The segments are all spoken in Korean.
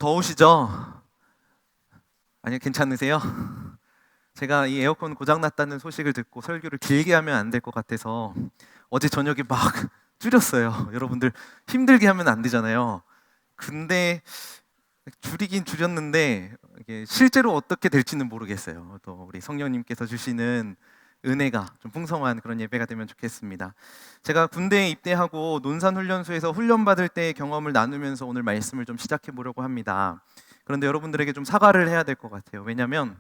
더우시죠? 아니요, 괜찮으세요? 제가 이 에어컨 고장났다는 소식을 듣고 설교를 길게 하면 안 될 것 같아서 어제 저녁에 막 줄였어요. 여러분들 힘들게 하면 안 되잖아요. 근데 줄이긴 줄였는데 이게 실제로 어떻게 될지는 모르겠어요. 또 우리 성령님께서 주시는 은혜가 좀 풍성한 그런 예배가 되면 좋겠습니다. 제가 군대에 입대하고 논산훈련소에서 훈련받을 때의 경험을 나누면서 오늘 말씀을 좀 시작해 보려고 합니다. 그런데 여러분들에게 좀 사과를 해야 될 것 같아요. 왜냐하면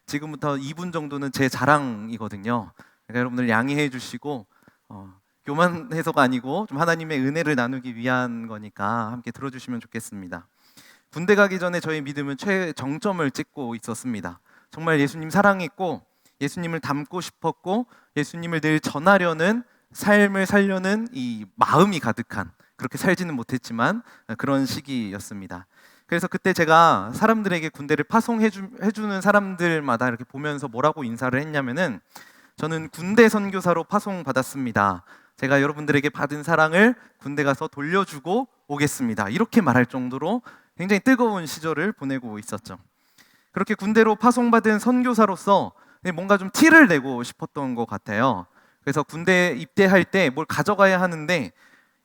지금부터 2분 정도는 제 자랑이거든요. 그러니까 여러분들 양해해 주시고 교만해서가 아니고 좀 하나님의 은혜를 나누기 위한 거니까 함께 들어주시면 좋겠습니다. 군대 가기 전에 저의 믿음은 최정점을 찍고 있었습니다. 정말 예수님 사랑했고 예수님을 닮고 싶었고 예수님을 늘 전하려는 삶을 살려는 이 마음이 가득한, 그렇게 살지는 못했지만 그런 시기였습니다. 그래서 그때 제가 사람들에게 군대를 파송해주는 사람들마다 이렇게 보면서 뭐라고 인사를 했냐면은, 저는 군대 선교사로 파송받았습니다. 제가 여러분들에게 받은 사랑을 군대 가서 돌려주고 오겠습니다. 이렇게 말할 정도로 굉장히 뜨거운 시절을 보내고 있었죠. 그렇게 군대로 파송받은 선교사로서 뭔가 좀 티를 내고 싶었던 것 같아요. 그래서 군대 입대할 때 뭘 가져가야 하는데,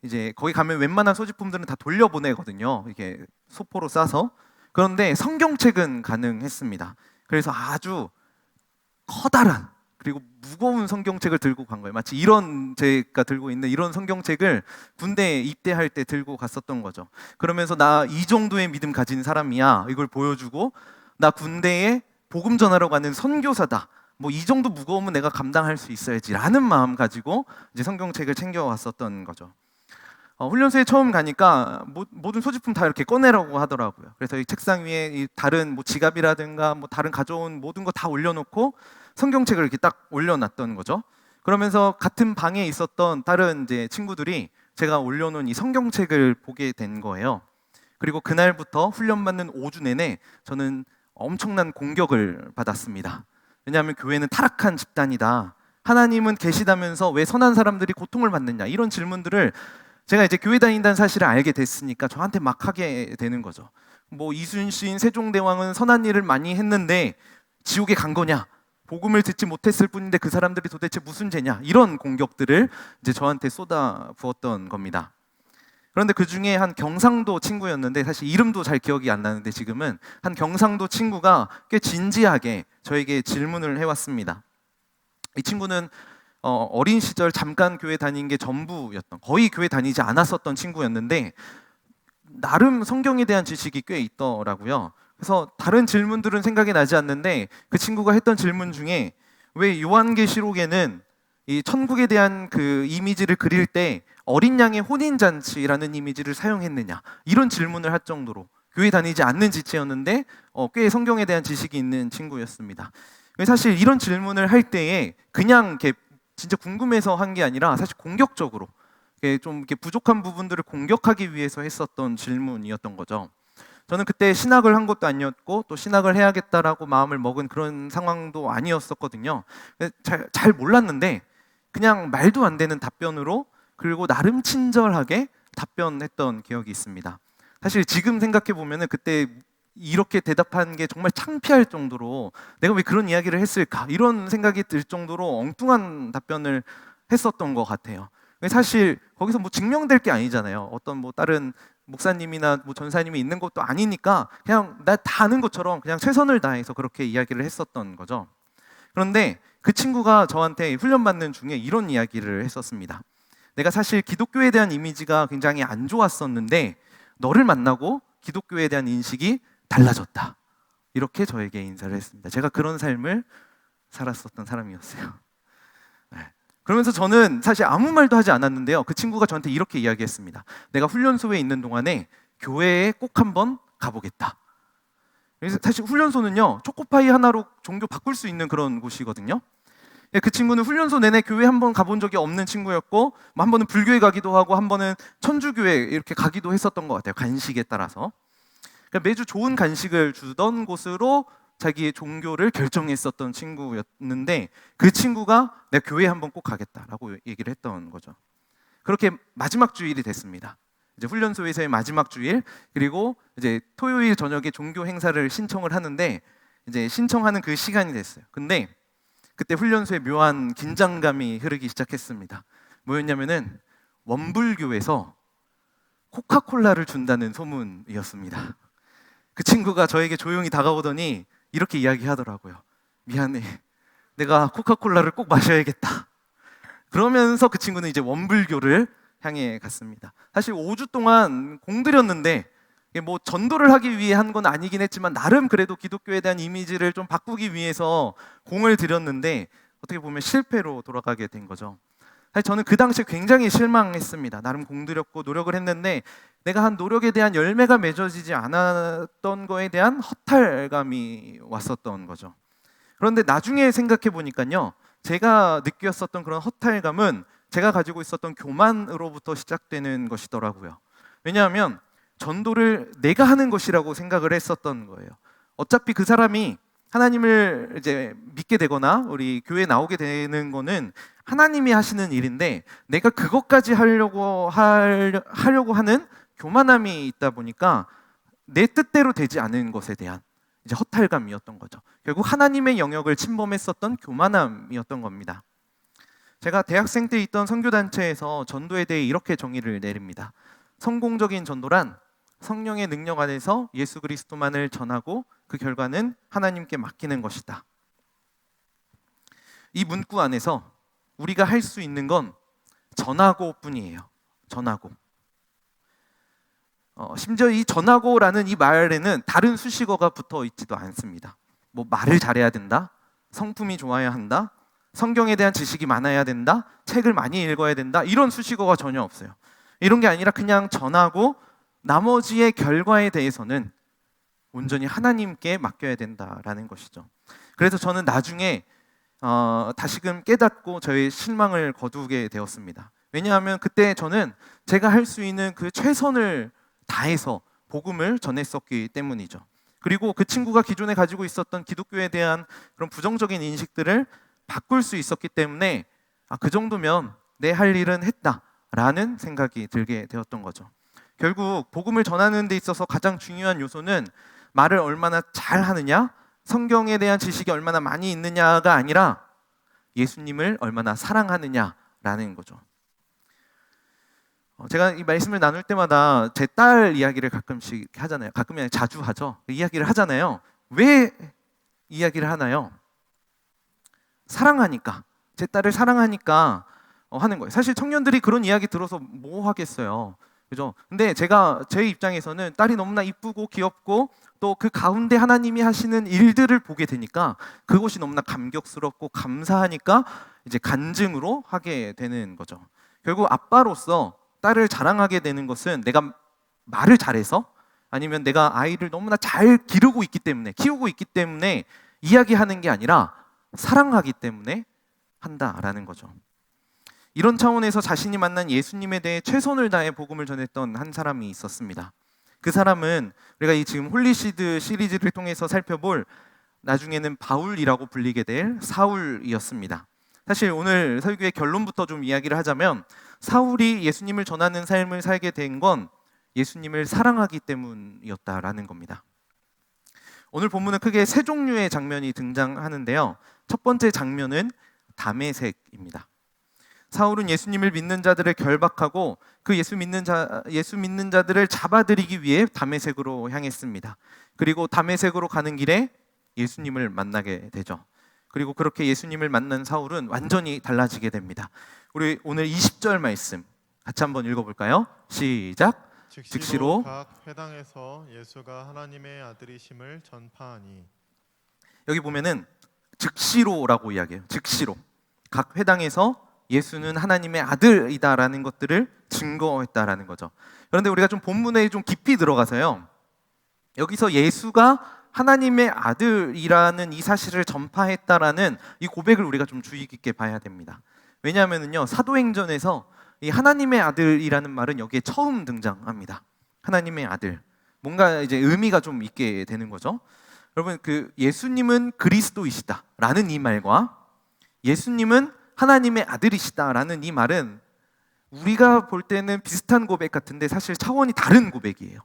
이제 거기 가면 웬만한 소지품들은 다 돌려보내거든요. 이게 소포로 싸서. 그런데 성경책은 가능했습니다. 그래서 아주 커다란 그리고 무거운 성경책을 들고 간 거예요. 마치 이런, 제가 들고 있는 이런 성경책을 군대에 입대할 때 들고 갔었던 거죠. 그러면서 나 이 정도의 믿음 가진 사람이야, 이걸 보여주고, 나 군대에 복음 전하러 가는 선교사다, 뭐 이 정도 무거우면 내가 감당할 수 있어야지라는 마음 가지고 이제 성경책을 챙겨왔었던 거죠. 훈련소에 처음 가니까 모든 소지품 다 이렇게 꺼내라고 하더라고요. 그래서 이 책상 위에 이 다른 뭐 지갑이라든가 뭐 다른 가져온 모든 거 다 올려놓고 성경책을 이렇게 딱 올려놨던 거죠. 그러면서 같은 방에 있었던 다른 이제 친구들이 제가 올려놓은 이 성경책을 보게 된 거예요. 그리고 그날부터 훈련받는 5주 내내 저는 엄청난 공격을 받았습니다. 왜냐하면 교회는 타락한 집단이다, 하나님은 계시다면서 왜 선한 사람들이 고통을 받느냐, 이런 질문들을 제가 이제 교회 다닌다는 사실을 알게 됐으니까 저한테 막 하게 되는 거죠. 뭐 이순신 세종대왕은 선한 일을 많이 했는데 지옥에 간 거냐, 복음을 듣지 못했을 뿐인데 그 사람들이 도대체 무슨 죄냐, 이런 공격들을 이제 저한테 쏟아 부었던 겁니다. 그런데 그 중에 한 경상도 친구였는데, 사실 이름도 잘 기억이 안 나는데 지금은, 한 경상도 친구가 꽤 진지하게 저에게 질문을 해왔습니다. 이 친구는 어린 시절 잠깐 교회 다닌 게 전부였던, 거의 교회 다니지 않았었던 친구였는데 나름 성경에 대한 지식이 꽤 있더라고요. 그래서 다른 질문들은 생각이 나지 않는데 그 친구가 했던 질문 중에, 왜 요한계시록에는 이 천국에 대한 그 이미지를 그릴 때 어린 양의 혼인잔치라는 이미지를 사용했느냐, 이런 질문을 할 정도로 교회 다니지 않는 지체였는데 꽤 성경에 대한 지식이 있는 친구였습니다. 사실 이런 질문을 할 때에 그냥 이렇게 진짜 궁금해서 한 게 아니라 사실 공격적으로 좀 이렇게 부족한 부분들을 공격하기 위해서 했었던 질문이었던 거죠. 저는 그때 신학을 한 것도 아니었고 또 신학을 해야겠다라고 마음을 먹은 그런 상황도 아니었었거든요. 잘 몰랐는데 그냥 말도 안 되는 답변으로, 그리고 나름 친절하게 답변했던 기억이 있습니다. 사실 지금 생각해 보면은 그때 이렇게 대답한 게 정말 창피할 정도로 내가 왜 그런 이야기를 했을까, 이런 생각이 들 정도로 엉뚱한 답변을 했었던 것 같아요. 사실 거기서 뭐 증명될 게 아니잖아요. 어떤 뭐 다른 목사님이나 뭐 전사님이 있는 것도 아니니까 그냥 나 다 아는 것처럼 그냥 최선을 다해서 그렇게 이야기를 했었던 거죠. 그런데 그 친구가 저한테 훈련받는 중에 이런 이야기를 했었습니다. 내가 사실 기독교에 대한 이미지가 굉장히 안 좋았었는데 너를 만나고 기독교에 대한 인식이 달라졌다, 이렇게 저에게 인사를 했습니다. 제가 그런 삶을 살았었던 사람이었어요. 네. 그러면서 저는 사실 아무 말도 하지 않았는데요, 그 친구가 저한테 이렇게 이야기했습니다. 내가 훈련소에 있는 동안에 교회에 꼭 한번 가보겠다. 그래서 사실 훈련소는요, 초코파이 하나로 종교 바꿀 수 있는 그런 곳이거든요. 그 친구는 훈련소 내내 교회 한 번 가본 적이 없는 친구였고, 한 번은 불교에 가기도 하고 한 번은 천주교에 이렇게 가기도 했었던 것 같아요, 간식에 따라서. 매주 좋은 간식을 주던 곳으로 자기의 종교를 결정했었던 친구였는데, 그 친구가 내가 교회에 한번 꼭 가겠다라고 얘기를 했던 거죠. 그렇게 마지막 주일이 됐습니다. 이제 훈련소에서의 마지막 주일, 그리고 이제 토요일 저녁에 종교 행사를 신청을 하는데 이제 신청하는 그 시간이 됐어요. 근데 그때 훈련소에 묘한 긴장감이 흐르기 시작했습니다. 뭐였냐면은 원불교에서 코카콜라를 준다는 소문이었습니다. 그 친구가 저에게 조용히 다가오더니 이렇게 이야기하더라고요. 미안해, 내가 코카콜라를 꼭 마셔야겠다. 그러면서 그 친구는 이제 원불교를 향해 갔습니다. 사실 5주 동안 공들였는데 이게 뭐 전도를 하기 위해 한 건 아니긴 했지만 나름 그래도 기독교에 대한 이미지를 좀 바꾸기 위해서 공을 들였는데 어떻게 보면 실패로 돌아가게 된 거죠. 사실 저는 그 당시에 굉장히 실망했습니다. 나름 공들였고 노력을 했는데 내가 한 노력에 대한 열매가 맺어지지 않았던 거에 대한 허탈감이 왔었던 거죠. 그런데 나중에 생각해 보니까요, 제가 느꼈었던 그런 허탈감은 제가 가지고 있었던 교만으로부터 시작되는 것이더라고요. 왜냐하면 전도를 내가 하는 것이라고 생각을 했었던 거예요. 어차피 그 사람이 하나님을 이제 믿게 되거나 우리 교회에 나오게 되는 거는 하나님이 하시는 일인데 내가 그것까지 하려고 하는 교만함이 있다 보니까 내 뜻대로 되지 않은 것에 대한 이제 허탈감이었던 거죠. 결국 하나님의 영역을 침범했었던 교만함이었던 겁니다. 제가 대학생 때 있던 선교단체에서 전도에 대해 이렇게 정의를 내립니다. 성공적인 전도란 성령의 능력 안에서 예수 그리스도만을 전하고 그 결과는 하나님께 맡기는 것이다. 이 문구 안에서 우리가 할 수 있는 건 전하고 뿐이에요. 전하고. 심지어 이 전하고라는 이 말에는 다른 수식어가 붙어 있지도 않습니다. 뭐 말을 잘해야 된다, 성품이 좋아야 한다, 성경에 대한 지식이 많아야 된다, 책을 많이 읽어야 된다, 이런 수식어가 전혀 없어요. 이런 게 아니라 그냥 전하고 나머지의 결과에 대해서는 온전히 하나님께 맡겨야 된다라는 것이죠. 그래서 저는 나중에 다시금 깨닫고 저의 실망을 거두게 되었습니다. 왜냐하면 그때 저는 제가 할 수 있는 그 최선을 다해서 복음을 전했었기 때문이죠. 그리고 그 친구가 기존에 가지고 있었던 기독교에 대한 그런 부정적인 인식들을 바꿀 수 있었기 때문에 그 정도면 내 할 일은 했다라는 생각이 들게 되었던 거죠. 결국 복음을 전하는 데 있어서 가장 중요한 요소는 말을 얼마나 잘하느냐, 성경에 대한 지식이 얼마나 많이 있느냐가 아니라 예수님을 얼마나 사랑하느냐라는 거죠. 제가 이 말씀을 나눌 때마다 제 딸 이야기를 가끔씩 하잖아요. 가끔이 아니라 자주 하죠. 이야기를 하잖아요. 왜 이야기를 하나요? 사랑하니까. 제 딸을 사랑하니까 하는 거예요. 사실 청년들이 그런 이야기 들어서 뭐 하겠어요. 그죠? 근데 제가 제 입장에서는 딸이 너무나 이쁘고 귀엽고 또 그 가운데 하나님이 하시는 일들을 보게 되니까 그것이 너무나 감격스럽고 감사하니까 이제 간증으로 하게 되는 거죠. 결국 아빠로서 딸을 자랑하게 되는 것은 내가 말을 잘해서 아니면 내가 아이를 너무나 잘 기르고 있기 때문에, 키우고 있기 때문에 이야기하는 게 아니라 사랑하기 때문에 한다라는 거죠. 이런 차원에서 자신이 만난 예수님에 대해 최선을 다해 복음을 전했던 한 사람이 있었습니다. 그 사람은 우리가 이 지금 홀리시드 시리즈를 통해서 살펴볼 나중에는 바울이라고 불리게 될 사울이었습니다. 사실 오늘 설교의 결론부터 좀 이야기를 하자면 사울이 예수님을 전하는 삶을 살게 된 건 예수님을 사랑하기 때문이었다라는 겁니다. 오늘 본문은 크게 세 종류의 장면이 등장하는데요. 첫 번째 장면은 다메섹입니다. 사울은 예수님을 믿는 자들을 결박하고 그 예수 믿는 자들을 잡아들이기 위해 다메섹으로 향했습니다. 그리고 다메섹으로 가는 길에 예수님을 만나게 되죠. 그리고 그렇게 예수님을 만난 사울은 완전히 달라지게 됩니다. 우리 오늘 20절 말씀 같이 한번 읽어볼까요? 시작. 즉시로 각 회당에서 예수가 하나님의 아들이심을 전파하니. 여기 보면은 즉시로라고 이야기해요. 즉시로 각 회당에서 예수는 하나님의 아들이다라는 것들을 증거했다라는 거죠. 그런데 우리가 좀 본문에 좀 깊이 들어가서요, 여기서 예수가 하나님의 아들이라는 이 사실을 전파했다라는 이 고백을 우리가 좀 주의 깊게 봐야 됩니다. 왜냐하면요, 사도행전에서 이 하나님의 아들이라는 말은 여기에 처음 등장합니다. 하나님의 아들, 뭔가 이제 의미가 좀 있게 되는 거죠. 여러분, 그 예수님은 그리스도이시다라는 이 말과 예수님은 하나님의 아들이시다라는 이 말은 우리가 볼 때는 비슷한 고백 같은데 사실 차원이 다른 고백이에요.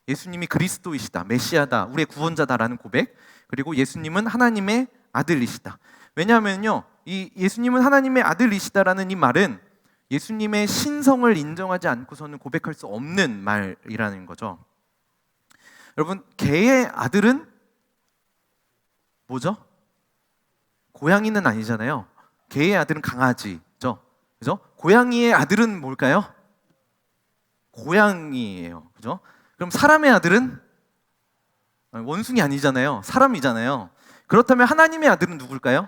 예수님이 그리스도이시다, 메시아다, 우리의 구원자다라는 고백, 그리고 예수님은 하나님의 아들이시다. 왜냐하면요, 이 예수님은 하나님의 아들이시다라는 이 말은 예수님의 신성을 인정하지 않고서는 고백할 수 없는 말이라는 거죠. 여러분, 개의 아들은 뭐죠? 고양이는 아니잖아요. 개의 아들은 강아지죠. 그죠? 고양이의 아들은 뭘까요? 고양이예요. 그죠? 그럼 사람의 아들은 원숭이 아니잖아요. 사람이잖아요. 그렇다면 하나님의 아들은 누굴까요?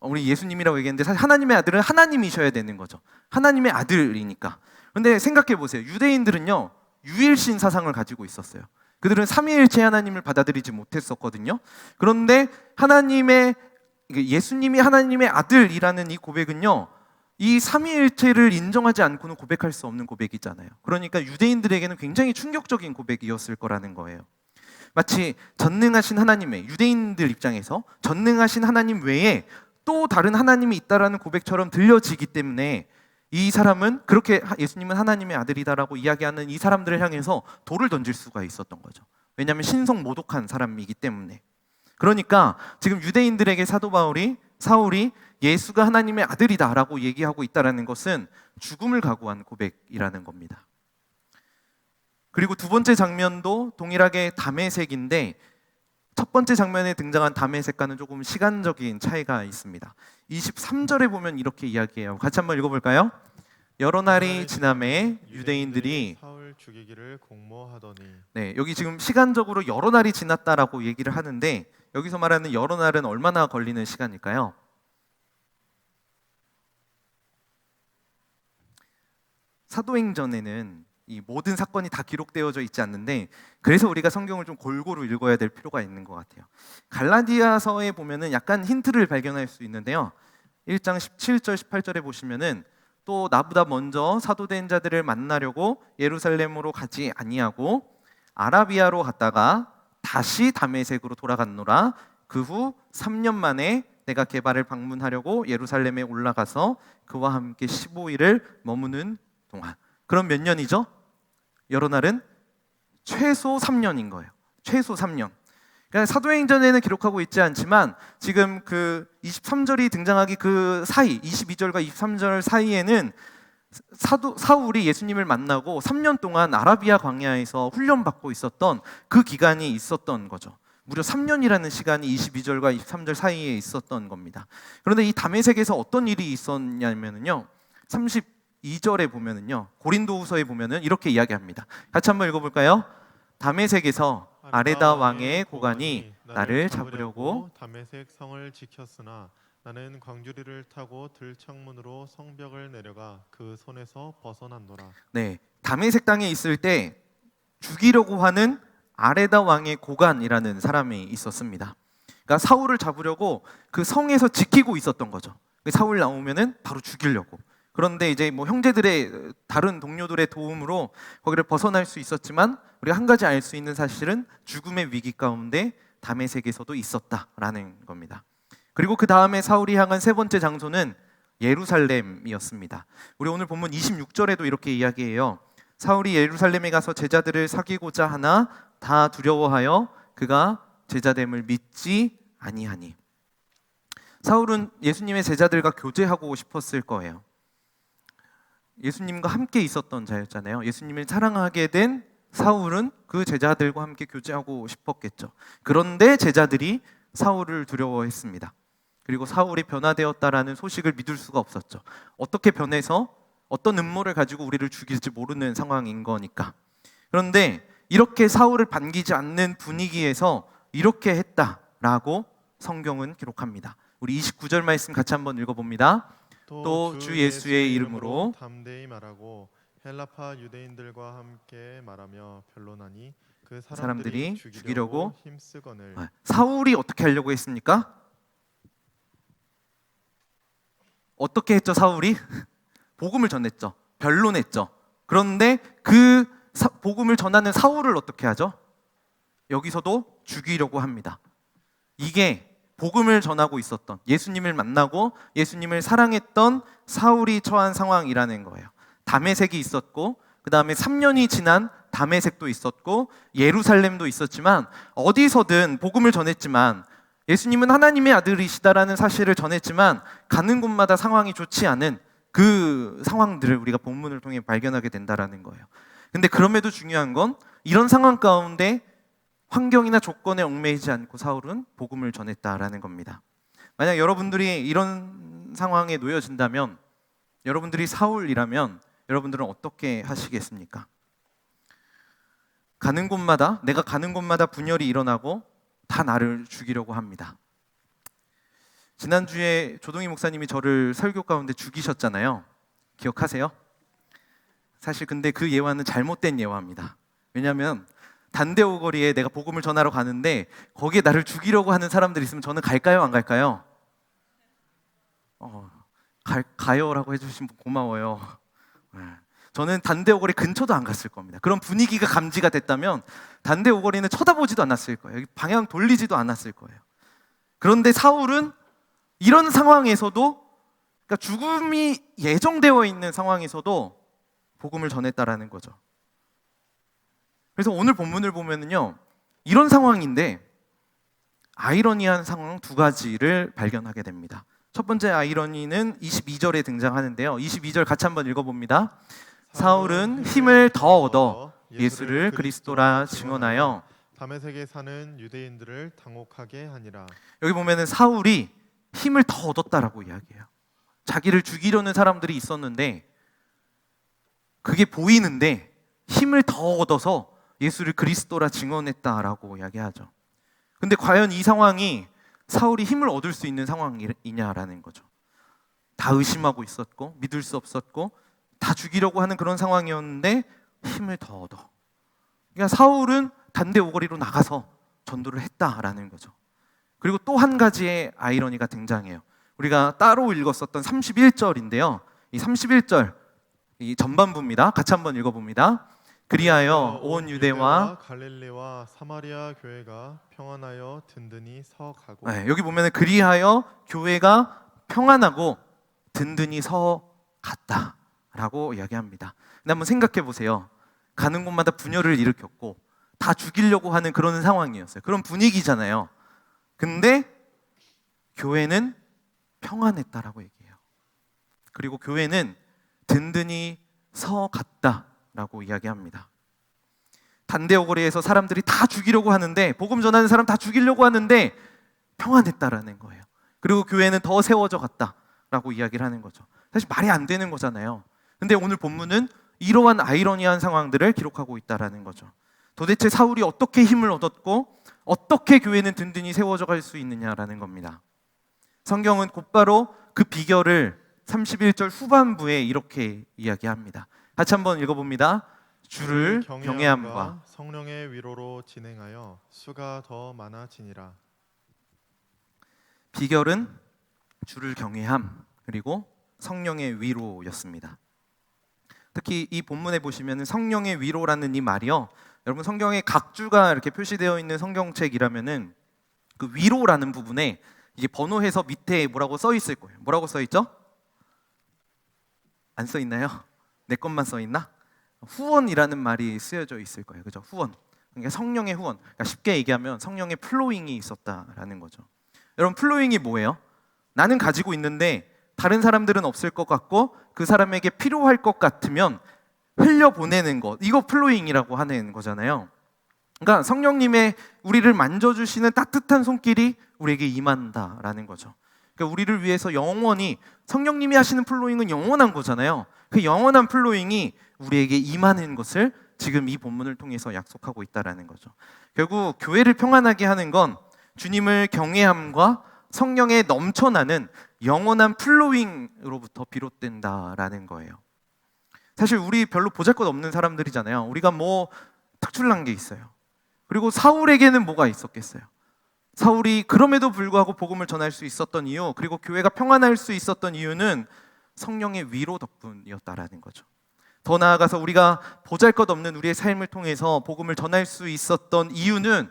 우리 예수님이라고 얘기했는데 사실 하나님의 아들은 하나님이셔야 되는 거죠. 하나님의 아들이니까. 그런데 생각해 보세요. 유대인들은요, 유일신 사상을 가지고 있었어요. 그들은 삼위일체 하나님을 받아들이지 못했었거든요. 그런데 예수님이 하나님의 아들이라는 이 고백은요, 이 삼위일체를 인정하지 않고는 고백할 수 없는 고백이잖아요. 그러니까 유대인들에게는 굉장히 충격적인 고백이었을 거라는 거예요. 마치 전능하신 하나님의, 유대인들 입장에서 전능하신 하나님 외에 또 다른 하나님이 있다라는 고백처럼 들려지기 때문에 이 사람은 그렇게 예수님은 하나님의 아들이다라고 이야기하는 이 사람들을 향해서 돌을 던질 수가 있었던 거죠. 왜냐하면 신성 모독한 사람이기 때문에. 그러니까 지금 유대인들에게 사울이 예수가 하나님의 아들이다라고 얘기하고 있다는 것은 죽음을 각오한 고백이라는 겁니다. 그리고 두 번째 장면도 동일하게 다메섹인데 첫 번째 장면에 등장한 다메섹과는 조금 시간적인 차이가 있습니다. 23절에 보면 이렇게 이야기해요. 같이 한번 읽어볼까요? 여러 날이 지남에 유대인들이 사울 죽이기를 공모하더니. 네, 여기 지금 시간적으로 여러 날이 지났다라고 얘기를 하는데 여기서 말하는 여러 날은 얼마나 걸리는 시간일까요? 사도행전에는 이 모든 사건이 다 기록되어져 있지 않는데 그래서 우리가 성경을 좀 골고루 읽어야 될 필요가 있는 것 같아요. 갈라디아서에 보면은 약간 힌트를 발견할 수 있는데요. 1장 17절 18절에 보시면은 또 나보다 먼저 사도된 자들을 만나려고 예루살렘으로 가지 아니하고 아라비아로 갔다가 다시 다메섹으로 돌아갔노라. 그 후 3년 만에 내가 게바를 방문하려고 예루살렘에 올라가서 그와 함께 15일을 머무는 동안. 그럼 몇 년이죠? 여러 날은 최소 3년인 거예요. 최소 3년. 그러니까 사도행전에는 기록하고 있지 않지만 지금 그 23절이 등장하기 그 사이, 22절과 23절 사이에는 사울이 예수님을 만나고 3년 동안 아라비아 광야에서 훈련받고 있었던 그 기간이 있었던 거죠. 무려 3년이라는 시간이 22절과 23절 사이에 있었던 겁니다. 그런데 이 다메섹에서 어떤 일이 있었냐면요, 32절에 보면은요, 고린도후서에 보면은 이렇게 이야기합니다. 같이 한번 읽어볼까요? 다메섹에서 아레다 왕의 고관이 나를 잡으려고 다메섹 성을 지켰으나 나는 광주리를 타고 들창문으로 성벽을 내려가 그 손에서 벗어난노라. 네, 다메섹 땅에 있을 때 죽이려고 하는 아레다 왕의 고관이라는 사람이 있었습니다. 그러니까 사울을 잡으려고 그 성에서 지키고 있었던 거죠. 사울 나오면은 바로 죽이려고. 그런데 이제 뭐 형제들의 다른 동료들의 도움으로 거기를 벗어날 수 있었지만 우리가 한 가지 알 수 있는 사실은 죽음의 위기 가운데 다메섹에서도 있었다라는 겁니다. 그리고 그 다음에 사울이 향한 세 번째 장소는 예루살렘이었습니다. 우리 오늘 본문 26절에도 이렇게 이야기해요. 사울이 예루살렘에 가서 제자들을 사귀고자 하나 다 두려워하여 그가 제자됨을 믿지 아니하니. 사울은 예수님의 제자들과 교제하고 싶었을 거예요. 예수님과 함께 있었던 자였잖아요. 예수님을 사랑하게 된 사울은 그 제자들과 함께 교제하고 싶었겠죠. 그런데 제자들이 사울을 두려워했습니다. 그리고 사울이 변화되었다라는 소식을 믿을 수가 없었죠. 어떻게 변해서 어떤 음모를 가지고 우리를 죽일지 모르는 상황인 거니까. 그런데 이렇게 사울을 반기지 않는 분위기에서 이렇게 했다라고 성경은 기록합니다. 우리 29절 말씀 같이 한번 읽어봅니다. 또 주 예수의 이름으로 담대히 말하고 헬라파 유대인들과 함께 말하며 변론하니 그 사람들이 죽이려고 힘쓰거늘. 사울이 어떻게 하려고 했습니까? 어떻게 했죠? 사울이 복음을 전했죠. 변론했죠. 그런데 그 복음을 전하는 사울을 어떻게 하죠? 여기서도 죽이려고 합니다. 이게 복음을 전하고 있었던, 예수님을 만나고 예수님을 사랑했던 사울이 처한 상황이라는 거예요. 다메섹이 있었고, 그 다음에 3년이 지난 다메섹도 있었고, 예루살렘도 있었지만, 어디서든 복음을 전했지만, 예수님은 하나님의 아들이시다라는 사실을 전했지만 가는 곳마다 상황이 좋지 않은 그 상황들을 우리가 본문을 통해 발견하게 된다라는 거예요. 근데 그럼에도 중요한 건 이런 상황 가운데 환경이나 조건에 얽매이지 않고 사울은 복음을 전했다라는 겁니다. 만약 여러분들이 이런 상황에 놓여진다면, 여러분들이 사울이라면 여러분들은 어떻게 하시겠습니까? 내가 가는 곳마다 분열이 일어나고 다 나를 죽이려고 합니다. 지난주에 조동희 목사님이 저를 설교 가운데 죽이셨잖아요. 기억하세요? 사실 근데 그 예화는 잘못된 예화입니다. 왜냐하면 단대오거리에 내가 복음을 전하러 가는데 거기에 나를 죽이려고 하는 사람들이 있으면 저는 갈까요? 안 갈까요? 가요라고 해주시면 고마워요. 저는 단대오거리 근처도 안 갔을 겁니다. 그런 분위기가 감지가 됐다면 단대오거리는 쳐다보지도 않았을 거예요. 방향 돌리지도 않았을 거예요. 그런데 사울은 이런 상황에서도, 그러니까 죽음이 예정되어 있는 상황에서도 복음을 전했다라는 거죠. 그래서 오늘 본문을 보면은요, 이런 상황인데 아이러니한 상황 두 가지를 발견하게 됩니다. 첫 번째 아이러니는 22절에 등장하는데요. 22절 같이 한번 읽어봅니다. 사울은 힘을 더 얻어 예수를 그리스도라 증언하여 다메섹에 사는 유대인들을 당혹하게 하니라. 여기 보면은 사울이 힘을 더 얻었다라고 이야기해요. 자기를 죽이려는 사람들이 있었는데 그게 보이는데 힘을 더 얻어서 예수를 그리스도라 증언했다라고 이야기하죠. 근데 과연 이 상황이 사울이 힘을 얻을 수 있는 상황이냐라는 거죠. 다 의심하고 있었고 믿을 수 없었고 다 죽이려고 하는 그런 상황이었는데 힘을 더 얻어. 그러니까 사울은 단대오거리로 나가서 전도를 했다라는 거죠. 그리고 또 한 가지의 아이러니가 등장해요. 우리가 따로 읽었었던 31절인데요. 이 31절 이 전반부입니다. 같이 한번 읽어봅니다. 그리하여 온 유대와 갈릴리와 사마리아 교회가 평안하여 든든히 서 가고. 여기 보면 그리하여 교회가 평안하고 든든히 서 갔다라고 이야기합니다. 근데 한번 생각해 보세요. 가는 곳마다 분열을 일으켰고 다 죽이려고 하는 그런 상황이었어요. 그런 분위기잖아요. 근데 교회는 평안했다라고 얘기해요. 그리고 교회는 든든히 서 갔다라고 이야기합니다. 단대오거리에서 사람들이 다 죽이려고 하는데, 복음 전하는 사람 다 죽이려고 하는데 평안했다라는 거예요. 그리고 교회는 더 세워져 갔다라고 이야기를 하는 거죠. 사실 말이 안 되는 거잖아요. 근데 오늘 본문은 이러한 아이러니한 상황들을 기록하고 있다라는 거죠. 도대체 사울이 어떻게 힘을 얻었고 어떻게 교회는 든든히 세워져 갈 수 있느냐라는 겁니다. 성경은 곧바로 그 비결을 31절 후반부에 이렇게 이야기합니다. 같이 한번 읽어봅니다. 주를 경외함과 성령의 위로로 진행하여 수가 더 많아지니라. 비결은 주를 경외함 그리고 성령의 위로였습니다. 특히 이 본문에 보시면 성령의 위로라는 이 말이요, 여러분 성경에 각주가 이렇게 표시되어 있는 성경책이라면은 그 위로라는 부분에 이게 번호해서 밑에 뭐라고 써 있을 거예요. 뭐라고 써 있죠? 안 써 있나요? 내 것만 써 있나? 후원이라는 말이 쓰여져 있을 거예요. 그죠? 후원. 그러니까 성령의 후원. 그러니까 쉽게 얘기하면 성령의 플로잉이 있었다라는 거죠. 여러분 플로잉이 뭐예요? 나는 가지고 있는데 다른 사람들은 없을 것 같고 그 사람에게 필요할 것 같으면 흘려보내는 것, 이거 플로잉이라고 하는 거잖아요. 그러니까 성령님의 우리를 만져주시는 따뜻한 손길이 우리에게 임한다라는 거죠. 그러니까 우리를 위해서 영원히 성령님이 하시는 플로잉은 영원한 거잖아요. 그 영원한 플로잉이 우리에게 임하는 것을 지금 이 본문을 통해서 약속하고 있다라는 거죠. 결국 교회를 평안하게 하는 건 주님을 경외함과 성령에 넘쳐나는 영원한 플로잉으로부터 비롯된다라는 거예요. 사실 우리 별로 보잘것없는 사람들이잖아요. 우리가 뭐 특출난 게 있어요. 그리고 사울에게는 뭐가 있었겠어요? 사울이 그럼에도 불구하고 복음을 전할 수 있었던 이유, 그리고 교회가 평안할 수 있었던 이유는 성령의 위로 덕분이었다라는 거죠. 더 나아가서 우리가 보잘것없는 우리의 삶을 통해서 복음을 전할 수 있었던 이유는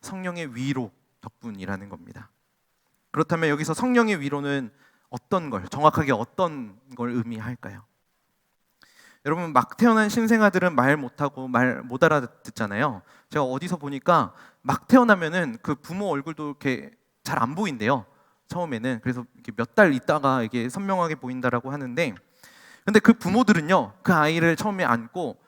성령의 위로 덕분이라는 겁니다. 그렇다면 여기서 성령의 위로는 어떤 걸, 정확하게 어떤 걸 의미할까요? 여러분, 막 태어난 신생아들은 말 못하고 말 못 알아듣잖아요. 제가 어디서 보니까 막 태어나면은 그 부모 얼굴도 이렇게 잘 안 보인대요. 처음에는. 그래서 몇 달 있다가 이게 선명하게 보인다라고 하는데, 근데 그 부모들은요, 그 아이를 처음에 안고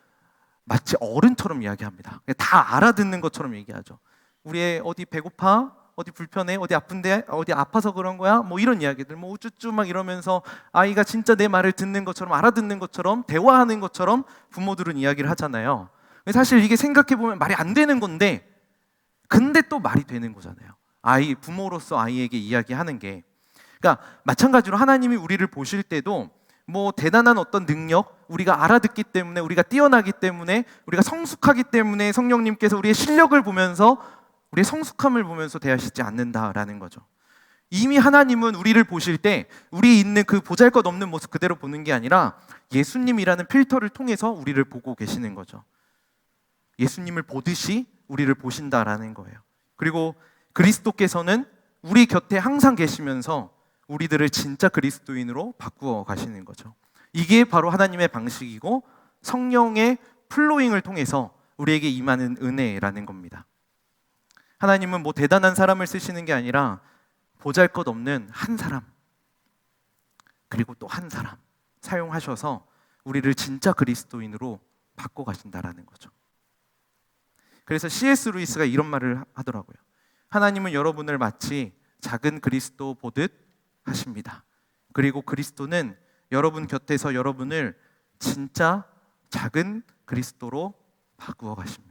마치 어른처럼 이야기합니다. 다 알아듣는 것처럼 얘기하죠. 우리 애 어디 배고파? 어디 불편해? 어디 아픈데? 어디 아파서 그런 거야? 뭐 이런 이야기들, 뭐 우쭈쭈 막 이러면서 아이가 진짜 내 말을 듣는 것처럼, 알아듣는 것처럼, 대화하는 것처럼 부모들은 이야기를 하잖아요. 사실 이게 생각해보면 말이 안 되는 건데, 근데 또 말이 되는 거잖아요. 부모로서 아이에게 이야기하는 게. 그러니까 마찬가지로 하나님이 우리를 보실 때도 뭐 대단한 어떤 능력, 우리가 알아듣기 때문에, 우리가 뛰어나기 때문에, 우리가 성숙하기 때문에 성령님께서 우리의 실력을 보면서, 우리의 성숙함을 보면서 대하시지 않는다라는 거죠. 이미 하나님은 우리를 보실 때 우리 있는 그 보잘것없는 모습 그대로 보는 게 아니라 예수님이라는 필터를 통해서 우리를 보고 계시는 거죠. 예수님을 보듯이 우리를 보신다라는 거예요. 그리고 그리스도께서는 우리 곁에 항상 계시면서 우리들을 진짜 그리스도인으로 바꾸어 가시는 거죠. 이게 바로 하나님의 방식이고 성령의 플로잉을 통해서 우리에게 임하는 은혜라는 겁니다. 하나님은 뭐 대단한 사람을 쓰시는 게 아니라 보잘것없는 한 사람, 그리고 또 한 사람 사용하셔서 우리를 진짜 그리스도인으로 바꿔 가신다라는 거죠. 그래서 C.S. 루이스가 이런 말을 하더라고요. 하나님은 여러분을 마치 작은 그리스도 보듯 하십니다. 그리고 그리스도는 여러분 곁에서 여러분을 진짜 작은 그리스도로 바꾸어 가십니다.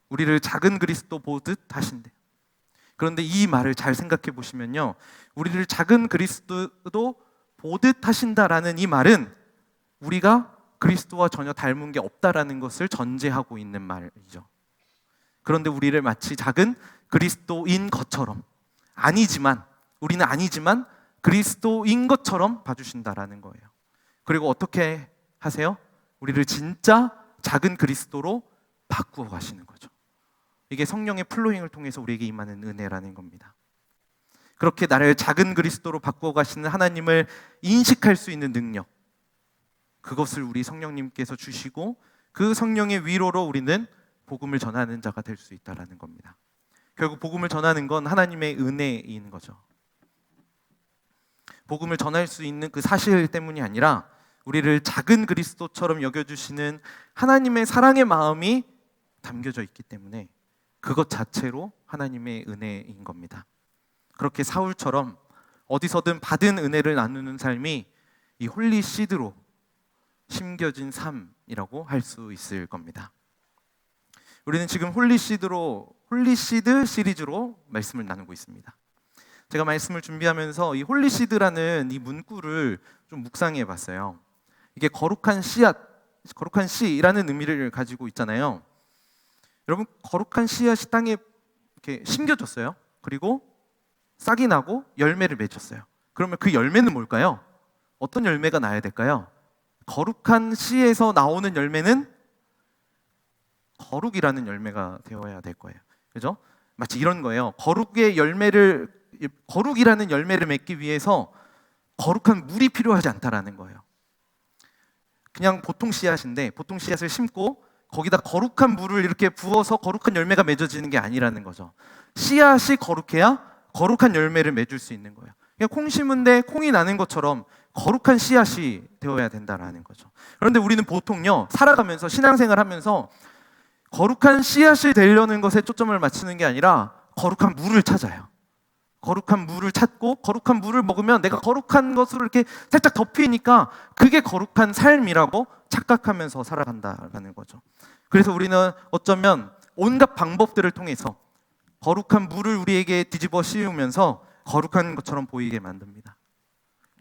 우리를 작은 그리스도 보듯 하신대. 그런데 이 말을 잘 생각해 보시면요, 우리를 작은 그리스도도 보듯 하신다라는 이 말은 우리가 그리스도와 전혀 닮은 게 없다라는 것을 전제하고 있는 말이죠. 그런데 우리를 마치 작은 그리스도인 것처럼, 우리는 아니지만 그리스도인 것처럼 봐주신다라는 거예요. 그리고 어떻게 하세요? 우리를 진짜 작은 그리스도로 바꾸어 가시는 거죠. 이게 성령의 플로잉을 통해서 우리에게 임하는 은혜라는 겁니다. 그렇게 나를 작은 그리스도로 바꾸어 가시는 하나님을 인식할 수 있는 능력, 그것을 우리 성령님께서 주시고 그 성령의 위로로 우리는 복음을 전하는 자가 될 수 있다는 겁니다. 결국 복음을 전하는 건 하나님의 은혜인 거죠. 복음을 전할 수 있는 그 사실 때문이 아니라 우리를 작은 그리스도처럼 여겨주시는 하나님의 사랑의 마음이 담겨져 있기 때문에 그것 자체로 하나님의 은혜인 겁니다. 그렇게 사울처럼 어디서든 받은 은혜를 나누는 삶이 이 홀리 시드로 심겨진 삶이라고 할 수 있을 겁니다. 우리는 지금 홀리시드 시리즈로 말씀을 나누고 있습니다. 제가 말씀을 준비하면서 이 홀리시드라는 이 문구를 좀 묵상해 봤어요. 이게 거룩한 씨앗, 거룩한 씨라는 의미를 가지고 있잖아요. 여러분, 거룩한 씨앗이 땅에 이렇게 심겨졌어요. 그리고 싹이 나고 열매를 맺었어요. 그러면 그 열매는 뭘까요? 어떤 열매가 나야 될까요? 거룩한 씨에서 나오는 열매는 거룩이라는 열매가 되어야 될 거예요. 그죠? 마치 이런 거예요. 거룩이라는 열매를 맺기 위해서 거룩한 물이 필요하지 않다라는 거예요. 그냥 보통 씨앗인데, 보통 씨앗을 심고 거기다 거룩한 물을 이렇게 부어서 거룩한 열매가 맺어지는 게 아니라는 거죠. 씨앗이 거룩해야 거룩한 열매를 맺을 수 있는 거예요. 그냥 콩 심은데 콩이 나는 것처럼 거룩한 씨앗이 되어야 된다라는 거죠. 그런데 우리는 보통요, 살아가면서 신앙생활 하면서 거룩한 씨앗이 되려는 것에 초점을 맞추는 게 아니라 거룩한 물을 찾아요. 거룩한 물을 찾고 거룩한 물을 먹으면 내가 거룩한 것으로 이렇게 살짝 덮이니까 그게 거룩한 삶이라고 착각하면서 살아간다라는 거죠. 그래서 우리는 어쩌면 온갖 방법들을 통해서 거룩한 물을 우리에게 뒤집어 씌우면서 거룩한 것처럼 보이게 만듭니다.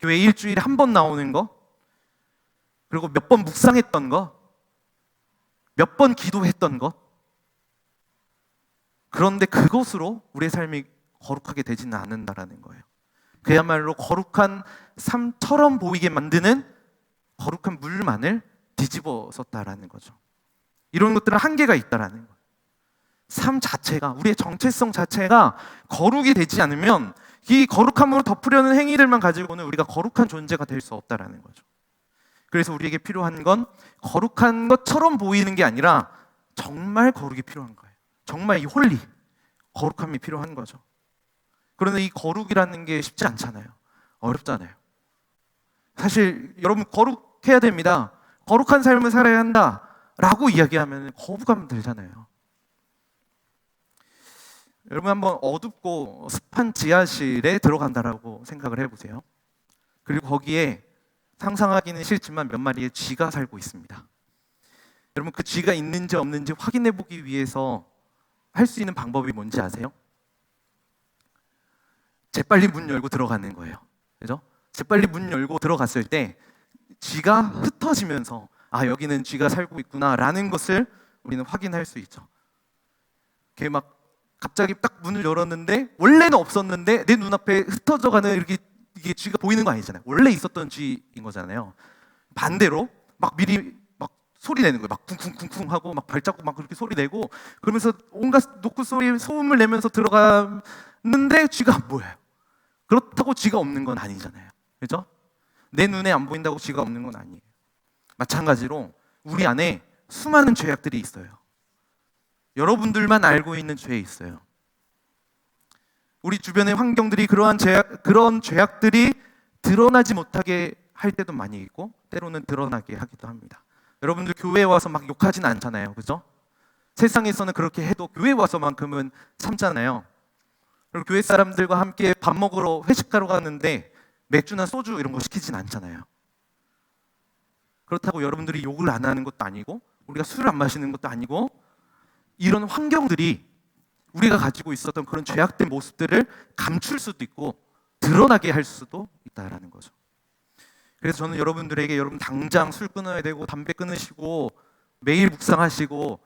교회 일주일에 한 번 나오는 거, 그리고 몇 번 묵상했던 거, 몇 번 기도했던 것, 그런데 그것으로 우리의 삶이 거룩하게 되지는 않는다라는 거예요. 그야말로 거룩한 삶처럼 보이게 만드는 거룩한 물만을 뒤집어 썼다라는 거죠. 이런 것들은 한계가 있다라는 거예요. 삶 자체가, 우리의 정체성 자체가 거룩이 되지 않으면 이 거룩함으로 덮으려는 행위들만 가지고는 우리가 거룩한 존재가 될 수 없다라는 거죠. 그래서 우리에게 필요한 건 거룩한 것처럼 보이는 게 아니라 정말 거룩이 필요한 거예요. 정말 이 홀리, 거룩함이 필요한 거죠. 그런데 이 거룩이라는 게 쉽지 않잖아요. 어렵잖아요. 사실 여러분 거룩해야 됩니다. 거룩한 삶을 살아야 한다라고 이야기하면 거부감 들잖아요. 여러분 한번 어둡고 습한 지하실에 들어간다라고 생각을 해보세요. 그리고 거기에 상상하기는 싫지만 몇 마리의 쥐가 살고 있습니다. 여러분 그 쥐가 있는지 없는지 확인해 보기 위해서 할 수 있는 방법이 뭔지 아세요? 재빨리 문 열고 들어가는 거예요. 그죠? 재빨리 문 열고 들어갔을 때 쥐가 흩어지면서 아 여기는 쥐가 살고 있구나라는 것을 우리는 확인할 수 있죠. 이렇게 막 갑자기 딱 문을 열었는데 원래는 없었는데 내 눈앞에 흩어져가는 이게 쥐가 보이는 거 아니잖아요. 원래 있었던 쥐인 거잖아요. 반대로 막 미리 막 소리 내는 거예요. 막 쿵쿵쿵쿵 하고 막 발자국 막 그렇게 소리 내고 그러면서 온갖 노크 소리 소음을 내면서 들어갔는데 쥐가 안 보여요. 그렇다고 쥐가 없는 건 아니잖아요. 그죠? 내 눈에 안 보인다고 쥐가 없는 건 아니에요. 마찬가지로 우리 안에 수많은 죄악들이 있어요. 여러분들만 알고 있는 죄 있어요. 우리 주변의 환경들이 그런 죄악들이 드러나지 못하게 할 때도 많이 있고 때로는 드러나게 하기도 합니다. 여러분들 교회에 와서 막 욕하진 않잖아요. 그죠? 세상에서는 그렇게 해도 교회에 와서만큼은 참잖아요. 그리고 교회 사람들과 함께 밥 먹으러 회식하러 가는데 맥주나 소주 이런 거 시키진 않잖아요. 그렇다고 여러분들이 욕을 안 하는 것도 아니고 우리가 술을 안 마시는 것도 아니고 이런 환경들이 우리가 가지고 있었던 그런 죄악된 모습들을 감출 수도 있고 드러나게 할 수도 있다라는 거죠. 그래서 저는 여러분들에게 여러분 당장 술 끊어야 되고 담배 끊으시고 매일 묵상하시고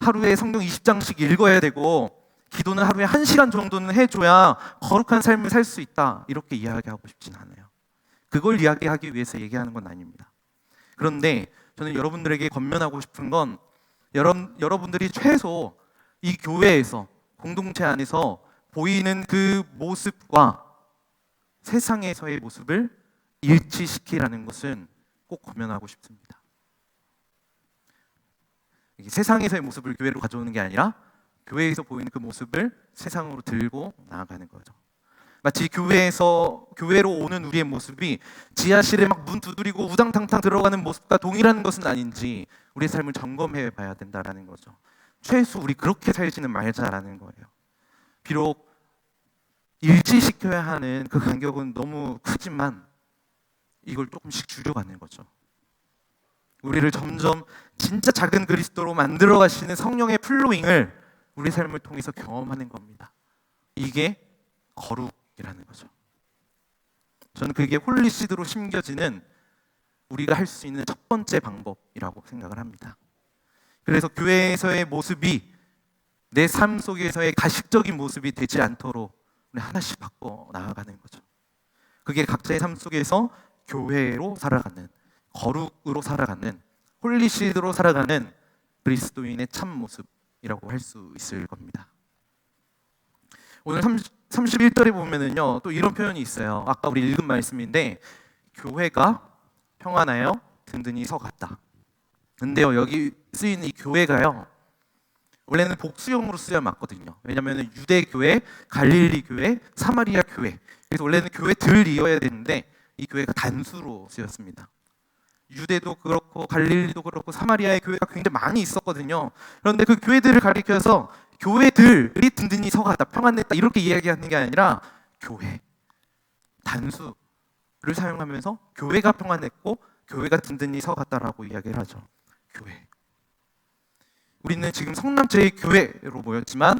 하루에 성경 20장씩 읽어야 되고 기도는 하루에 1시간 정도는 해줘야 거룩한 삶을 살 수 있다 이렇게 이야기하고 싶진 않아요. 그걸 이야기하기 위해서 얘기하는 건 아닙니다. 그런데 저는 여러분들에게 권면하고 싶은 건 여러분들이 최소 이 교회에서 공동체 안에서 보이는 그 모습과 세상에서의 모습을 일치시키라는 것은 꼭 권면하고 싶습니다. 세상에서의 모습을 교회로 가져오는 게 아니라 교회에서 보이는 그 모습을 세상으로 들고 나아가는 거죠. 마치 교회로 오는 우리의 모습이 지하실에 막 문 두드리고 우당탕탕 들어가는 모습과 동일한 것은 아닌지 우리의 삶을 점검해 봐야 된다라는 거죠. 최소 우리 그렇게 살지는 말자라는 거예요. 비록 일치시켜야 하는 그 간격은 너무 크지만 이걸 조금씩 줄여가는 거죠. 우리를 점점 진짜 작은 그리스도로 만들어 가시는 성령의 플로잉을 우리 삶을 통해서 경험하는 겁니다. 이게 거룩이라는 거죠. 저는 그게 홀리시드로 심겨지는 우리가 할 수 있는 첫 번째 방법이라고 생각을 합니다. 그래서 교회에서의 모습이 내 삶 속에서의 가식적인 모습이 되지 않도록 우리 하나씩 바꿔 나아가는 거죠. 그게 각자의 삶 속에서 교회로 살아가는, 거룩으로 살아가는, 홀리시드로 살아가는 그리스도인의 참 모습이라고 할 수 있을 겁니다. 오늘 31절에 보면은요, 또 이런 표현이 있어요. 아까 우리 읽은 말씀인데, 교회가 평안하여 든든히 서갔다. 근데요, 여기 쓰인 이 교회가요, 원래는 복수형으로 쓰여 맞거든요. 왜냐하면 유대 교회, 갈릴리 교회, 사마리아 교회. 그래서 원래는 교회들이어야 되는데 이 교회가 단수로 쓰였습니다. 유대도 그렇고 갈릴리도 그렇고 사마리아의 교회가 굉장히 많이 있었거든요. 그런데 그 교회들을 가리켜서 교회들이 든든히 서갔다, 평안했다 이렇게 이야기하는 게 아니라 교회, 단수를 사용하면서 교회가 평안했고 교회가 든든히 서갔다라고 이야기를 하죠. 교회. 우리는 지금 성남제의 교회로 모였지만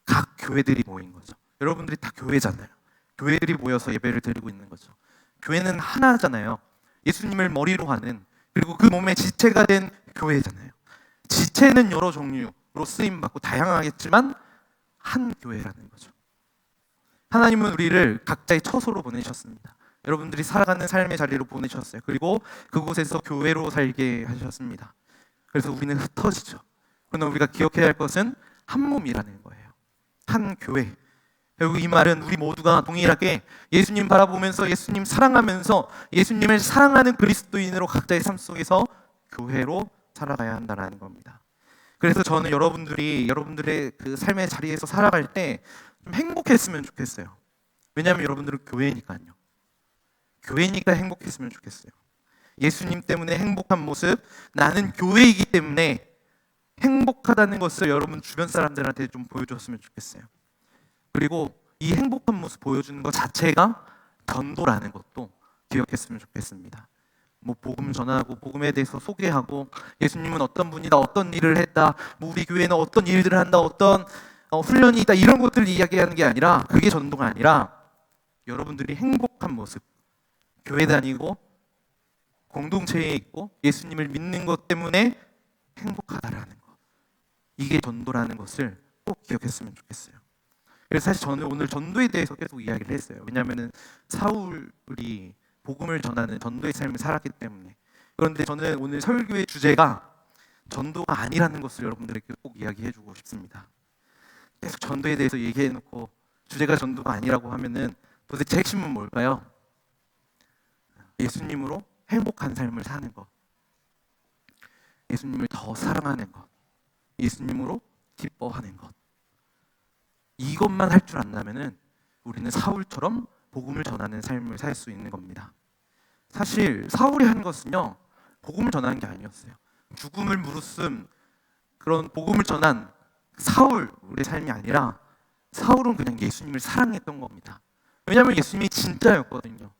각 교회들이 모인 거죠. 여러분들이 다 교회잖아요. 교회들이 모여서 예배를 드리고 있는 거죠. 교회는 하나잖아요. 예수님을 머리로 하는, 그리고 그 몸의 지체가 된 교회잖아요. 지체는 여러 종류로 쓰임받고 다양하겠지만 한 교회라는 거죠. 하나님은 우리를 각자의 처소로 보내셨습니다. 여러분들이 살아가는 삶의 자리로 보내셨어요. 그리고 그곳에서 교회로 살게 하셨습니다. 그래서 우리는 흩어지죠. 그러나 우리가 기억해야 할 것은 한 몸이라는 거예요. 한 교회. 결국 이 말은 우리 모두가 동일하게 예수님 바라보면서 예수님 사랑하면서 예수님을 사랑하는 그리스도인으로 각자의 삶 속에서 교회로 살아가야 한다는 겁니다. 그래서 저는 여러분들의 그 삶의 자리에서 살아갈 때 좀 행복했으면 좋겠어요. 왜냐하면 여러분들은 교회니까요. 교회니까 행복했으면 좋겠어요. 예수님 때문에 행복한 모습, 나는 교회이기 때문에 행복하다는 것을 여러분 주변 사람들한테 좀 보여줬으면 좋겠어요. 그리고 이 행복한 모습 보여주는 것 자체가 전도라는 것도 기억했으면 좋겠습니다. 뭐 복음 전하고 복음에 대해서 소개하고 예수님은 어떤 분이다, 어떤 일을 했다, 뭐 우리 교회는 어떤 일들을 한다, 어떤 훈련이 있다, 이런 것들을 이야기하는 게 아니라, 그게 전도가 아니라 여러분들이 행복한 모습, 교회 다니고 공동체에 있고 예수님을 믿는 것 때문에 행복하다라는 것, 이게 전도라는 것을 꼭 기억했으면 좋겠어요. 그래서 사실 저는 오늘 전도에 대해서 계속 이야기를 했어요. 왜냐하면 사울이 복음을 전하는 전도의 삶을 살았기 때문에. 그런데 저는 오늘 설교의 주제가 전도가 아니라는 것을 여러분들에게 꼭 이야기해주고 싶습니다. 계속 전도에 대해서 얘기해놓고 주제가 전도가 아니라고 하면은 도대체 핵심은 뭘까요? 예수님으로 행복한 삶을 사는 것, 예수님을 더 사랑하는 것, 예수님으로 기뻐하는 것, 이것만 할 줄 안다면은 우리는 사울처럼 복음을 전하는 삶을 살 수 있는 겁니다. 사실 사울이 한 것은요, 복음을 전하는 게 아니었어요. 죽음을 무릅쓴 그런 복음을 전한 사울의 삶이 아니라, 사울은 그냥 예수님을 사랑했던 겁니다. 왜냐하면 예수님이 진짜였거든요.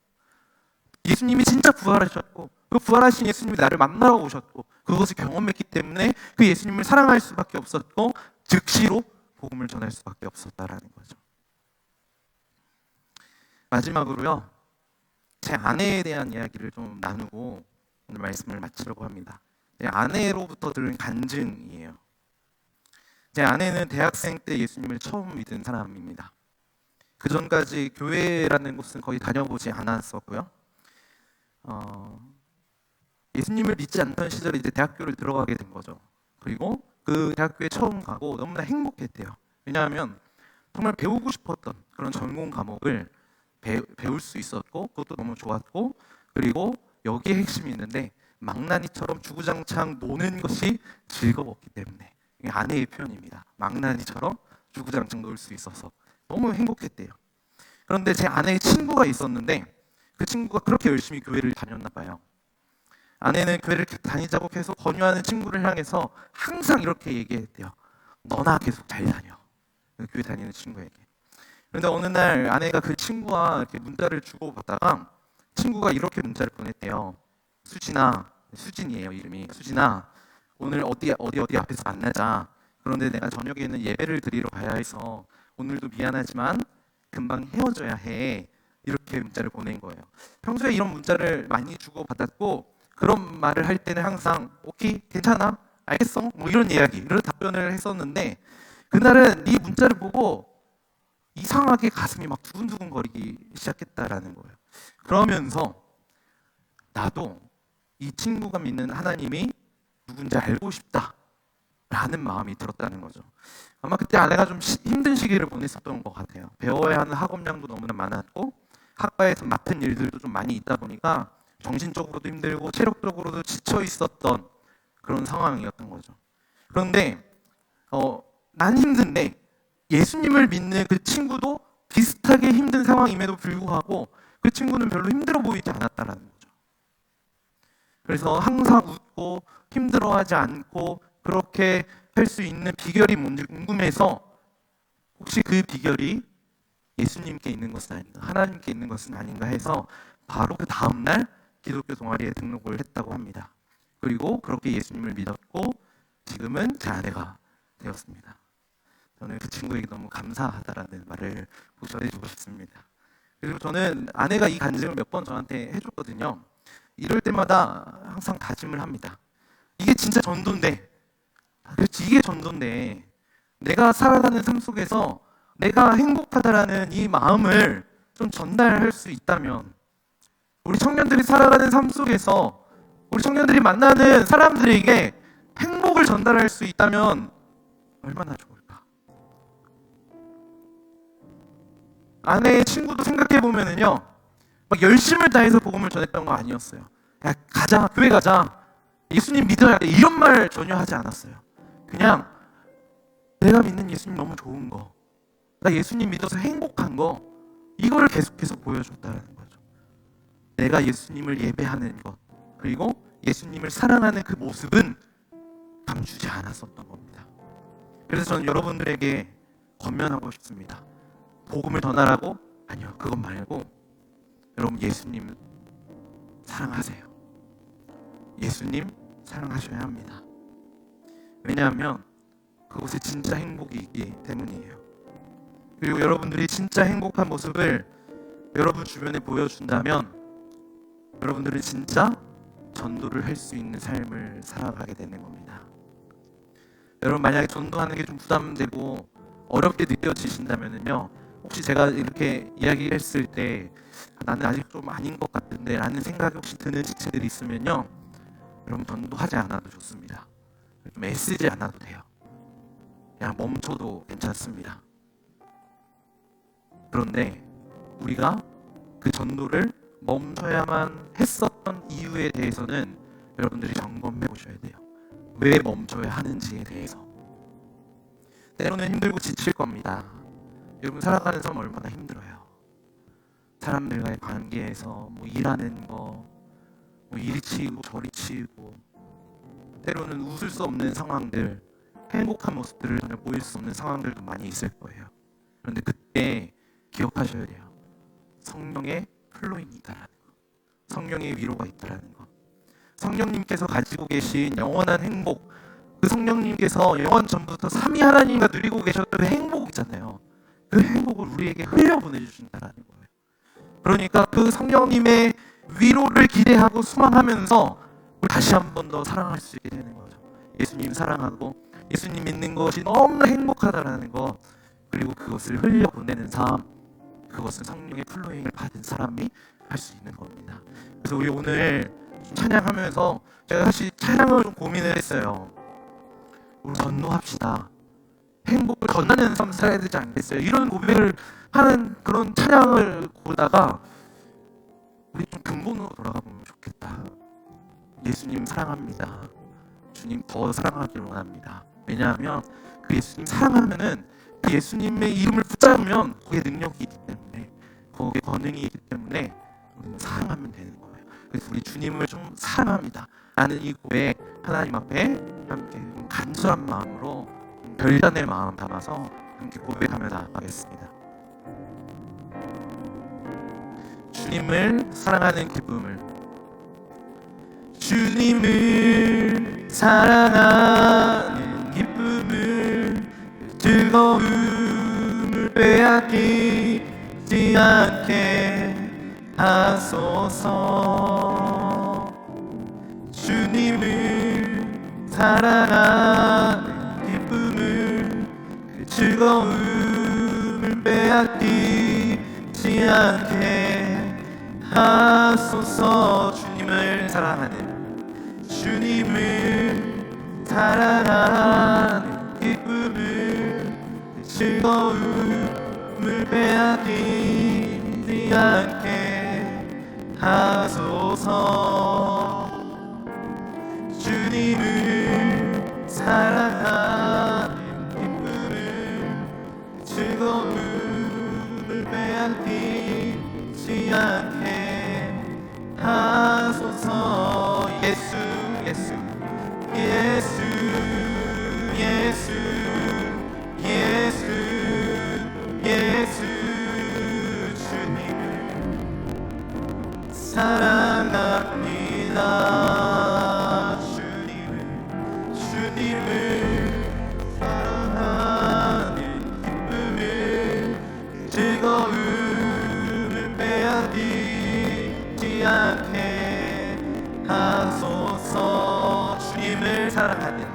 예수님이 진짜 부활하셨고, 그 부활하신 예수님이 나를 만나러 오셨고, 그것을 경험했기 때문에 그 예수님을 사랑할 수밖에 없었고, 즉시로 복음을 전할 수밖에 없었다라는 거죠. 마지막으로요, 제 아내에 대한 이야기를 좀 나누고 오늘 말씀을 마치려고 합니다. 제 아내로부터 들은 간증이에요. 제 아내는 대학생 때 예수님을 처음 믿은 사람입니다. 그 전까지 교회라는 곳은 거의 다녀보지 않았었고요. 예수님을 믿지 않던 시절에 이제 대학교를 들어가게 된 거죠. 그리고 그 대학교에 처음 가고 너무나 행복했대요. 왜냐하면 정말 배우고 싶었던 그런 전공 과목을 배울 수 있었고, 그것도 너무 좋았고, 그리고 여기에 핵심이 있는데 망나니처럼 주구장창 노는 것이 즐거웠기 때문에, 이게 아내의 표현입니다. 망나니처럼 주구장창 놀 수 있어서 너무 행복했대요. 그런데 제 아내의 친구가 있었는데 그 친구가 그렇게 열심히 교회를 다녔나 봐요. 아내는 교회를 다니자고 계속 권유하는 친구를 향해서 항상 이렇게 얘기했대요. 너나 계속 잘 다녀. 교회 다니는 친구에게. 그런데 어느 날 아내가 그 친구와 이렇게 문자를 주고받다가 친구가 이렇게 문자를 보냈대요. 수진이에요, 이름이. 수진아, 오늘 어디 앞에서 만나자. 그런데 내가 저녁에는 예배를 드리러 가야 해서 오늘도 미안하지만 금방 헤어져야 해. 이렇게 문자를 보낸 거예요. 평소에 이런 문자를 많이 주고받았고, 그런 말을 할 때는 항상 오케이, 괜찮아, 알겠어, 뭐 이런 답변을 했었는데, 그날은 이 문자를 보고 이상하게 가슴이 막 두근두근거리기 시작했다라는 거예요. 그러면서 나도 이 친구가 믿는 하나님이 누군지 알고 싶다라는 마음이 들었다는 거죠. 아마 그때 아내가 좀 힘든 시기를 보냈었던 것 같아요. 배워야 하는 학업량도 너무나 많았고, 학과에서 맡은 일들도 좀 많이 있다 보니까 정신적으로도 힘들고 체력적으로도 지쳐 있었던 그런 상황이었던 거죠. 그런데 난 힘든데 예수님을 믿는 그 친구도 비슷하게 힘든 상황임에도 불구하고 그 친구는 별로 힘들어 보이지 않았다라는 거죠. 그래서 항상 웃고 힘들어하지 않고 그렇게 할 수 있는 비결이 뭔지 궁금해서, 혹시 그 비결이 예수님께 있는 것은 아닌가, 하나님께 있는 것은 아닌가 해서 바로 그 다음날 기독교 동아리에 등록을 했다고 합니다. 그리고 그렇게 예수님을 믿었고 지금은 제 아내가 되었습니다. 저는 그 친구에게 너무 감사하다라는 말을 전해주고 싶습니다. 그리고 저는 아내가 이 간증을 몇 번 저한테 해줬거든요. 이럴 때마다 항상 다짐을 합니다. 이게 진짜 전도인데, 그렇지, 이게 전도인데 내가 살아가는 삶 속에서 내가 행복하다라는 이 마음을 좀 전달할 수 있다면, 우리 청년들이 살아가는 삶 속에서 우리 청년들이 만나는 사람들에게 행복을 전달할 수 있다면 얼마나 좋을까. 아내의 친구도 생각해 보면은요, 막 열심을 다해서 복음을 전했던 거 아니었어요. 야, 가자, 교회 가자, 예수님 믿어야 돼, 이런 말 전혀 하지 않았어요. 그냥 내가 믿는 예수님 너무 좋은 거, 나 예수님 믿어서 행복한 거, 이거를 계속해서 보여줬다는 거죠. 내가 예수님을 예배하는 것, 그리고 예수님을 사랑하는 그 모습은 감추지 않았었던 겁니다. 그래서 저는 여러분들에게 권면하고 싶습니다. 복음을 전하라고? 아니요, 그것 말고 여러분 예수님 사랑하세요. 예수님 사랑하셔야 합니다. 왜냐하면 그곳에 진짜 행복이 있기 때문이에요. 그리고 여러분들이 진짜 행복한 모습을 여러분 주변에 보여준다면 여러분들은 진짜 전도를 할 수 있는 삶을 살아가게 되는 겁니다. 여러분 만약에 전도하는 게 좀 부담되고 어렵게 느껴지신다면요, 혹시 제가 이렇게 이야기했을 때 나는 아직 좀 아닌 것 같은데 라는 생각이 혹시 드는 지체들이 있으면요, 여러분 전도하지 않아도 좋습니다. 좀 애쓰지 않아도 돼요. 그냥 멈춰도 괜찮습니다. 그런데 우리가 그 전도를 멈춰야만 했었던 이유에 대해서는 여러분들이 점검해 보셔야 돼요. 왜 멈춰야 하는지에 대해서. 때로는 힘들고 지칠 겁니다. 여러분 살아가는 삶 얼마나 힘들어요. 사람들과의 관계에서 뭐 일하는 거, 뭐 이리 치이고 저리 치이고, 때로는 웃을 수 없는 상황들, 행복한 모습들을 전혀 보일 수 없는 상황들도 많이 있을 거예요. 그런데 그때 기억하셔야 돼요. 성령의 플로잉이 있다라는 것, 성령의 위로가 있다라는 것, 성령님께서 가지고 계신 영원한 행복, 그 성령님께서 영원 전부터 삼위 하나님과 누리고 계셨던 그 행복 있잖아요. 그 행복을 우리에게 흘려 보내주신다라는 거예요. 그러니까 그 성령님의 위로를 기대하고 소망하면서 우리 다시 한 번 더 사랑할 수 있게 되는 거죠. 예수님 사랑하고 예수님 믿는 것이 너무나 행복하다라는 것, 그리고 그것을 흘려보내는 삶, 그것은 성령의 플로잉을 받은 사람이 할 수 있는 겁니다. 그래서 우리 오늘 찬양하면서 제가 사실 찬양을 좀 고민을 했어요. 우리 전도합시다. 행복을 전하는 삶 살아야 되지 않겠어요? 이런 고백을 하는 그런 찬양을 보다가 우리 좀 근본으로 돌아가 보면 좋겠다. 예수님 사랑합니다. 주님 더 사랑하길 원합니다. 왜냐하면 그 예수님 사랑하면은 그 예수님의 이름을 붙잡으면 거기에 능력이 있기 때문에, 거기에 권능이 있기 때문에 우리는 사랑하면 되는 거예요. 그래서 우리 주님을 좀 사랑합니다 라는 이 고백 하나님 앞에 함께 간절한 마음으로 별단의 마음 담아서 함께 고백하며 나아가겠습니다. 주님을 사랑하는 기쁨을, 주님을 사랑하는 기쁨을, 즐거움을 빼앗기지 않게 하소서. 주님을 사랑하는 기쁨을, 그 즐거움을 빼앗기지 않게 하소서. 주님을 사랑하는, 주님을 사랑하는 기쁨을, 그 즐거움을 빼앗기지 않게 하소서. 주님을 사랑하는 기쁨을, 즐거움을 빼앗기지 않게 하소서. 예수 예수 예수 예수 예수 예수. 주님을 사랑합니다. 주님을 사랑하는 기쁨을, 즐거움을 빼앗기지 않게 하소서. 주님을 사랑하는,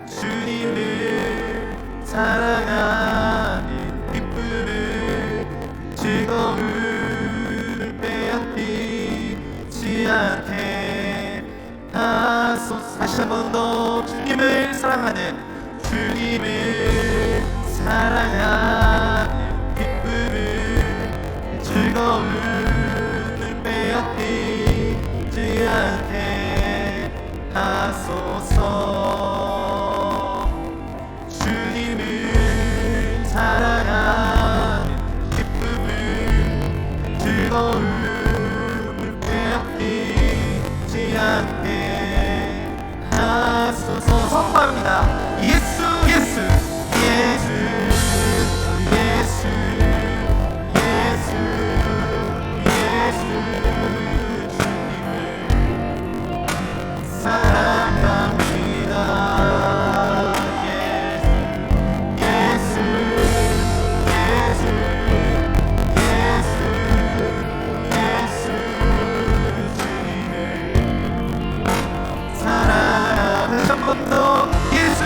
주님을 사랑하는 기쁨을, 즐거움을 빼앗기지 않게 하소서. 다시 한 번 더 주님을 사랑하는, 주님을 사랑하는 기쁨을, 찬양합니다. 예수 예수 예수 예수 예수 예수 주님을 사랑합니다. 예수 예수 예수 예수 주님을 사랑하는 한 번 더 예수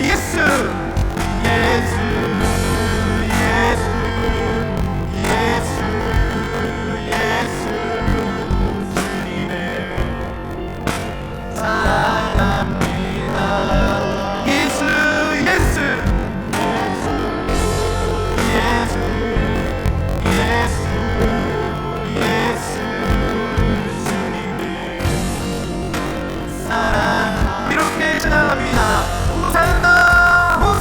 예수 예수 예수 예수 예수 주님을 사랑합니다. 예수 예수 예수 예수 예수 주님을 사랑 이렇게 찬양합니다. 호산나 호산나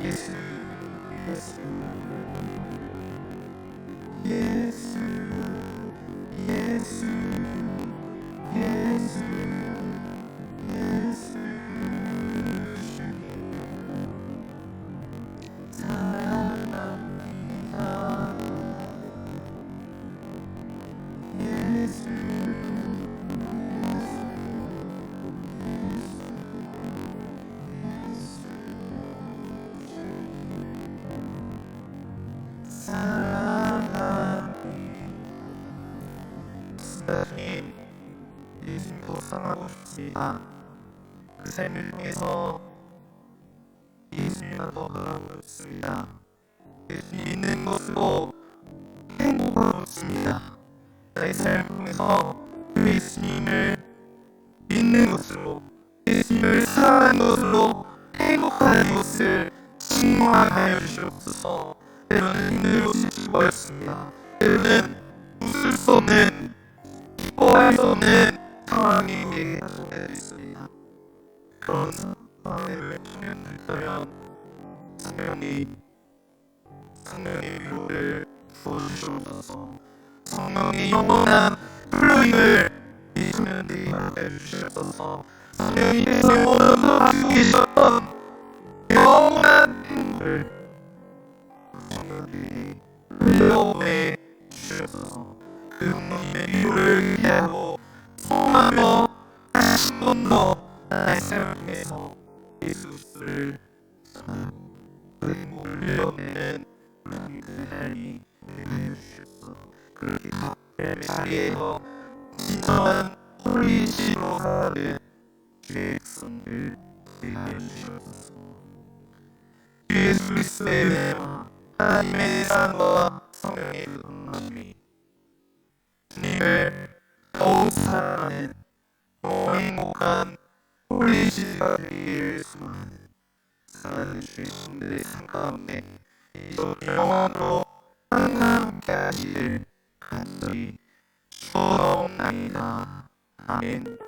예수 예수 예수 예수 예수 사랑합니다. 예수 사랑합니다. 예수님도 사랑하고 싶습니다. 그 삶을 통해서 예수님만 더 바라보고 있습니다. 예수님 믿는 것으로 행복하고 있습니다. 나의 삶을 통해서 예수님을 믿는 것으로 예수님을 사랑하는 것으로 행복하는 것을 증명하여 주시옵소서. 때로는 힘들고 지치고 어렵습니다. 때로는 웃을 수 없는 기뻐할 수 없는 상황이 우리에게 닥쳐올 수 있습니다. 그런 상황을 청년들다면 성령의 위로를 부어주시옵소서. 성령의 영원한 불러임을 이 청년들이 알게 해주시옵소서. 성령이 내 영혼으로 가지고 계셨던 영원한 행복을 성령들이 흘려보내 주시옵소서. 그 성령님의 위로를 기대하고 소망하며 다시 한 번 더 나의 삶을 통해서 예수 그리스도를 사랑하고 그 행복을 흘려보내는 우리 삶이 되게 해주시옵소서. 그렇게 각자의 자리에서 진정한 홀리시로 살아가는 주의 백성들 되게 하여 주시옵소서. 예수 그리스도의 은혜와 하나님의 사랑과 성령의 동행함이 주님을 더욱 사랑하는 더 행복한 홀리시가 되기를 소망하는 사랑하는 주의 성들의 삶 가운데 이곳 영원으로 항상 함께 하시길 간절히 축원하옵나이다. 아멘.